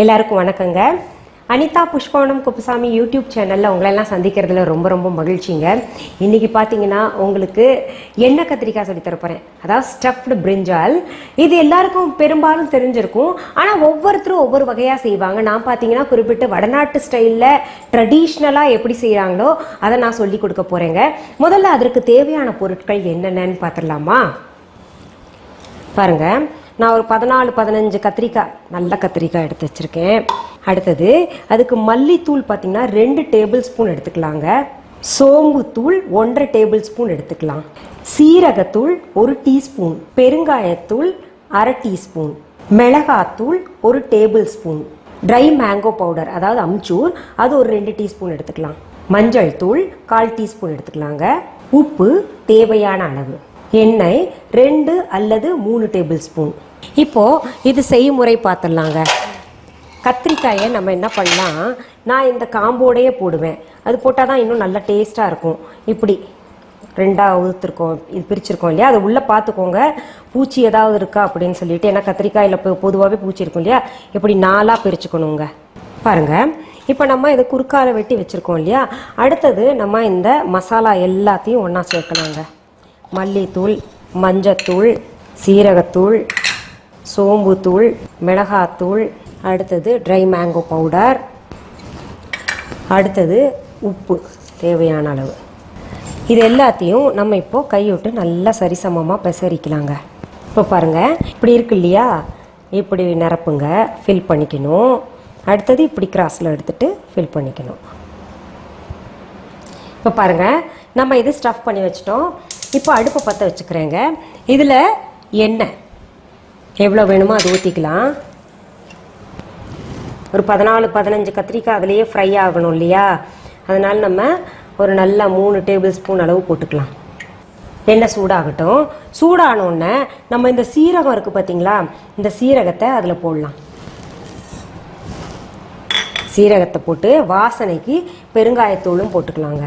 எல்லாருக்கும் வணக்கங்க. அனிதா புஷ்பாவனம்குப்புசாமி யூடியூப் சேனலில் உங்களெல்லாம் சந்திக்கிறதுல ரொம்ப ரொம்ப மகிழ்ச்சிங்க. இன்றைக்கி பார்த்தீங்கன்னா உங்களுக்கு எண்ணெய் கத்திரிக்காய் சொல்லித்தரப்போகிறேன். அதாவது ஸ்டஃப்டு பிரிஞ்சால். இது எல்லாருக்கும் பெரும்பாலும் தெரிஞ்சிருக்கும். ஆனால் ஒவ்வொருத்தரும் ஒவ்வொரு வகையாக செய்வாங்க. நான் பார்த்தீங்கன்னா குறிப்பிட்டு வடநாட்டு ஸ்டைலில் ட்ரெடிஷ்னலாக எப்படி செய்கிறாங்களோ அதை நான் சொல்லி கொடுக்க போகிறேங்க. முதல்ல அதற்கு தேவையான பொருட்கள் என்னென்னு பார்த்துடலாமா? பாருங்கள், நான் ஒரு 14-15 கத்திரிக்காய், நல்ல கத்திரிக்காய் எடுத்து வச்சுருக்கேன். அடுத்தது அதுக்கு மல்லித்தூள் பார்த்திங்கன்னா 2 டேபிள் ஸ்பூன் எடுத்துக்கலாங்க. சோம்புத்தூள் 1.5 டேபிள் ஸ்பூன் எடுத்துக்கலாம். சீரகத்தூள் 1 டீஸ்பூன், பெருங்காயத்தூள் 1/2 டீஸ்பூன், மிளகாத்தூள் 1 table spoon, try mango powder அதாவது அம்ச்சூர் அது ஒரு 2 டீஸ்பூன் எடுத்துக்கலாம். மஞ்சள் தூள் 1/4 டீஸ்பூன் எடுத்துக்கலாங்க. உப்பு தேவையான அளவு. எண்ணெய் 2 அல்லது 3 டேபிள் ஸ்பூன். இப்போது இது செய்முறை பார்த்துடலாங்க. கத்திரிக்காயை நம்ம என்ன பண்ணலாம், நான் இந்த காம்போடையே போடுவேன். அது போட்டால் தான் இன்னும் நல்லா டேஸ்ட்டாக இருக்கும். இப்படி 2ஆக ஊற்றுருக்கோம், இது பிரிச்சுருக்கோம் இல்லையா, அது உள்ளே பார்த்துக்கோங்க பூச்சி ஏதாவது இருக்கா அப்படின்னு சொல்லிட்டு. ஏன்னா கத்திரிக்காயில் பொதுவாகவே பூச்சி இருக்கும் இல்லையா, இப்படி 4ஆக பிரிச்சுக்கணுங்க. பாருங்கள், இப்போ நம்ம இதை குறுக்கால வெட்டி வச்சுருக்கோம் இல்லையா. அடுத்தது நம்ம இந்த மசாலா எல்லாத்தையும் ஒன்றா சேர்க்கலாங்க. மல்லித்தூள், மஞ்சத்தூள், சீரகத்தூள், சோம்புத்தூள், மிளகாத்தூள், அடுத்தது ட்ரை மேங்கோ பவுடர், அடுத்தது உப்பு தேவையான அளவு. இது எல்லாத்தையும் நம்ம இப்போது கைவிட்டு நல்லா சரிசமமாக பெசரிக்கலாங்க. இப்போ பாருங்கள், இப்படி இருக்கு இல்லையா, இப்படி நிரப்புங்க, ஃபில் பண்ணிக்கணும். அடுத்தது இப்படி கிராஸில் எடுத்துகிட்டு ஃபில் பண்ணிக்கணும். இப்போ பாருங்கள், நம்ம இது ஸ்டஃப் பண்ணி வச்சிட்டோம். இப்போ அடுப்பை பற்ற வச்சுக்கிறேங்க. இதில் எண்ணெய் எவ்வளோ வேணுமோ அது ஊற்றிக்கலாம். ஒரு 14-15 கத்திரிக்காய் அதிலேயே ஃப்ரை ஆகணும் இல்லையா, அதனால் நம்ம ஒரு நல்ல 3 டேபிள் ஸ்பூன் அளவு போட்டுக்கலாம். எண்ணெய் சூடாகட்டும். சூடானோடனே நம்ம இந்த சீரகம் இருக்குது பார்த்தீங்களா, இந்த சீரகத்தை அதில் போடலாம். சீரகத்தை போட்டு வாசனைக்கு பெருங்காயத்தூளும் போட்டுக்கலாங்க.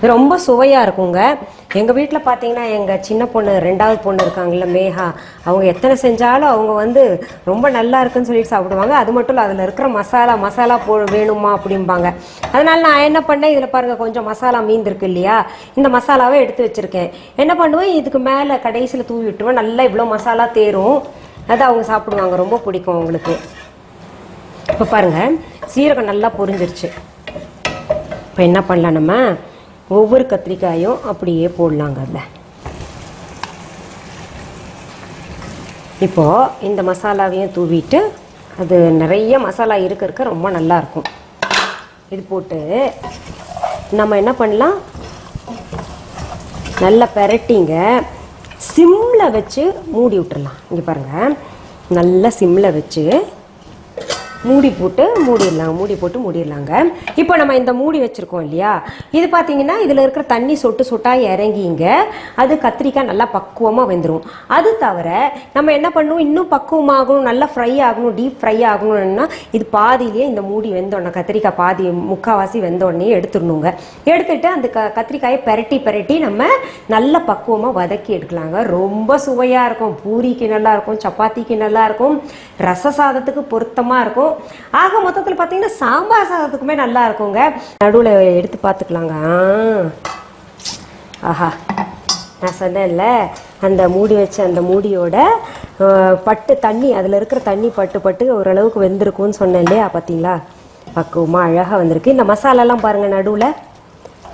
ரொம்ப சுவையாக இருக்குங்க. எங்கள் வீட்டில் பார்த்தீங்கன்னா எங்கள் சின்ன பொண்ணு 2வது பொண்ணு இருக்காங்கல்ல மேகா, அவங்க எத்தனை செஞ்சாலும் அவங்க ரொம்ப நல்லா இருக்குன்னு சொல்லிட்டு சாப்பிடுவாங்க. அது மட்டும் இல்லை, அதில் இருக்கிற மசாலா வேணுமா அப்படிம்பாங்க. அதனால் நான் என்ன பண்ணேன், இதில் பாருங்கள் கொஞ்சம் மசாலா மீந்திருக்கு இல்லையா, இந்த மசாலாவை எடுத்து வச்சுருக்கேன். என்ன பண்ணுவேன், இதுக்கு மேலே கடைசியில் தூவி விட்டுருவேன். நல்லா இவ்வளோ மசாலா தேரும், அது அவங்க சாப்பிடுவாங்க, ரொம்ப பிடிக்கும் அவங்களுக்கு. இப்போ பாருங்கள், சீரகம் நல்லா பொரிஞ்சிருச்சு. இப்போ என்ன பண்ணலாம், நம்ம ஒவ்வொரு கத்திரிக்காயும் அப்படியே போடலாங்க அதில். இப்போது இந்த மசாலாவையும் தூவிட்டு, அது நிறைய மசாலா இருக்க ரொம்ப நல்லாயிருக்கும். இது போட்டு நம்ம என்ன பண்ணலாம், நல்லா பெரட்டிங்க. சிம்மில் வச்சு மூடி விட்டுடலாம். இங்கே பாருங்கள், நல்லா சிம்மில் வச்சு மூடி போட்டு மூடிடலாங்க. இப்போ நம்ம இந்த மூடி வச்சுருக்கோம் இல்லையா, இது பார்த்தீங்கன்னா இதில் இருக்கிற தண்ணி சொட்டு சொட்டாக இறங்கிங்க. அது கத்திரிக்காய் நல்லா பக்குவமாக வெந்துடும். அது தவிர நம்ம என்ன பண்ணுவோம், இன்னும் பக்குவமாகணும், நல்லா ஃப்ரை ஆகணும், டீப் ஃப்ரை ஆகணும்னா இது பாதியிலேயே இந்த மூடி வெந்தோடனே, கத்திரிக்காய் பாதி முக்கால்வாசி வெந்தோடனே எடுத்துடணுங்க. எடுத்துட்டு அந்த கத்திரிக்காயை பெரட்டி நம்ம நல்ல பக்குவமாக வதக்கி எடுக்கலாங்க. ரொம்ப சுவையாக இருக்கும். பூரிக்கு நல்லாயிருக்கும், சப்பாத்திக்கு நல்லாயிருக்கும், ரச சாதத்துக்கு பொருத்தமாக இருக்கும். ஆக மொத்தத்தில் பார்த்தீங்கன்னா சாம்பார் சாதத்துக்குமே நல்லா இருக்குங்க. நடுவில் எடுத்து பார்த்துக்கலாங்க. ஆஹா, நான் சொன்னேன்ல, அந்த மூடி வச்ச அந்த மூடியோட பட்டு தண்ணி, அதில் இருக்கிற தண்ணி பட்டு ஓரளவுக்கு வெந்திருக்கும்னு சொன்னேன் இல்லையா, பார்த்தீங்களா பக்குவமாக அழகாக வந்திருக்கு. இந்த மசாலாலாம் பாருங்கள், நடுவில்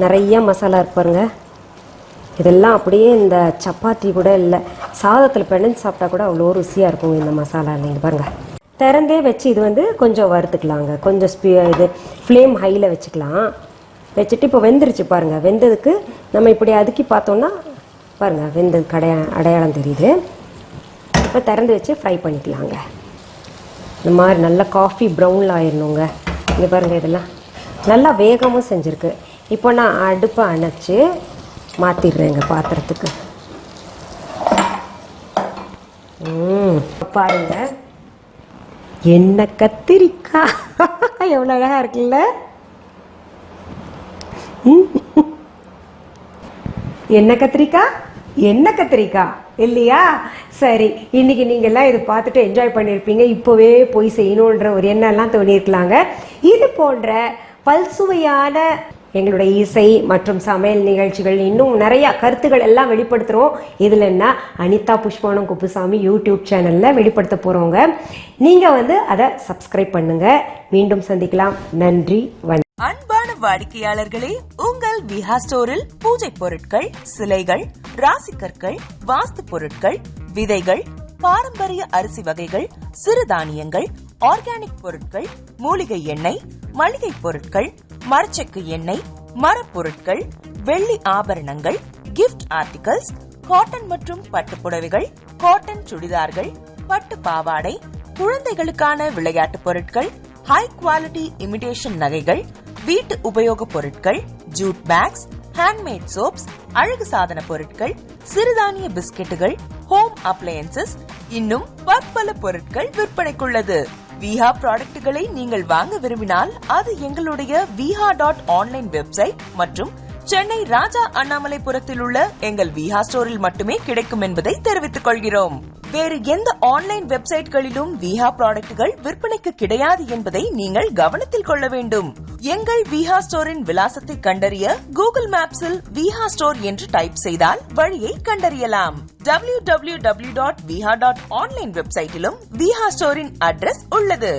நிறைய மசாலா இருக்கு பாருங்கள். இதெல்லாம் அப்படியே இந்த சப்பாத்தி கூட இல்லை, சாதத்தில் பிணைஞ்சு சாப்பிட்டா கூட அவ்வளோ ருசியாக இருக்கும் இந்த மசாலா. நீங்கள் பாருங்கள், திறந்தே வச்சு இது கொஞ்சம் வறுத்துக்கலாங்க. கொஞ்சம் இது ஃப்ளேம் ஹையில் வச்சுக்கலாம். வச்சுட்டு இப்போ வெந்துருச்சு பாருங்கள். வெந்ததுக்கு நம்ம இப்படி அதுக்கி பார்த்தோன்னா பாருங்கள், வெந்ததுக்கு அடையாளம் தெரியுது. இப்போ திறந்து வச்சு ஃப்ரை பண்ணிக்கலாங்க. இந்த மாதிரி நல்லா காஃபி ப்ரௌனில் ஆயிடணுங்க. இங்கே பாருங்கள், இதெல்லாம் நல்லா வேகமும் செஞ்சுருக்கு. இப்போ நான் அடுப்பை அணைச்சி மாற்றிடுறேங்க பாத்திரத்துக்கு. பாருங்கள், என்ன கத்திரிக்காய் எவ்வளோ அழகாக இருக்குல்ல. என்ன கத்திரிக்காய் இல்லையா? சரி, இன்னைக்கு நீங்க எல்லாம் இது பார்த்துட்டு என்ஜாய் பண்ணியிருப்பீங்க. இப்போவே போய் செய்யணுன்ற ஒரு எண்ணம்லாம் தோணியிருக்கலாங்க. இது போன்ற பல்சுவையான எங்களுடைய இசை மற்றும் சமையல் நிகழ்ச்சிகள், இன்னும் நிறைய கருத்துக்கள் எல்லாம் வெளிப்படுத்துகிறோம். இதில் என்ன, அனிதா புஷ்பானம் குப்புசாமி யூடியூப் சேனலில் வெளிப்படுத்த போகிறோங்க. நீங்கள் அதை சப்ஸ்கிரைப் பண்ணுங்க. மீண்டும் சந்திக்கலாம். நன்றி, வணக்கம். அன்பான வாடிக்கையாளர்களே, உங்கள் விஹா ஸ்டோரில் பூஜை பொருட்கள், சிலைகள், ராசிக்கற்கள், வாஸ்து பொருட்கள், விதைகள், பாரம்பரிய அரிசி வகைகள், சிறுதானியங்கள், ஆர்கானிக் பொருட்கள், மூலிகை எண்ணெய், மளிகை பொருட்கள், மரச்செக்கு எண்ணெய், மரப்பொருட்கள், வெள்ளி ஆபரணங்கள், கிஃப்ட் ஆர்டிகல்ஸ், காட்டன் மற்றும் பட்டு புடவைகள், காட்டன் சுடிதார்கள், பட்டு பாவாடை, குழந்தைகளுக்கான விளையாட்டு பொருட்கள், ஹை குவாலிட்டி இமிடேஷன் நகைகள், வீட்டு உபயோக பொருட்கள், ஜூட் பேக்ஸ், ஹேண்ட்மேட் சோப்ஸ், அழகு சாதன பொருட்கள், சிறுதானிய பிஸ்கெட்டுகள், ஹோம் அப்ளையன்சஸ், இன்னும் பற்பல பொருட்கள் விற்பனைக்குள்ளது. விஹா ப்ராடக்ட்களை நீங்கள் வாங்க விரும்பினால் அது எங்களுடைய viha.online வெப்சைட் மற்றும் சென்னை ராஜா அண்ணாமலைபுரத்தில் உள்ள எங்கள் விஹா ஸ்டோரில் மட்டுமே கிடைக்கும் என்பதை தெரிவித்துக் கொள்கிறோம். வேறு எந்த ஆன்லைன் வெப்சைட்களிலும் விஹா ப்ராடக்ட்கள் விற்பனைக்கு கிடையாது என்பதை நீங்கள் கவனத்தில் கொள்ள வேண்டும். எங்கள் விஹா ஸ்டோரின் விலாசத்தை கண்டறிய கூகுள் மேப்ஸில் விஹா ஸ்டோர் என்று டைப் செய்தால் வழியை கண்டறியலாம். www.viha.online வெப்சைட்டிலும் விஹா ஸ்டோரின் அட்ரஸ் உள்ளது.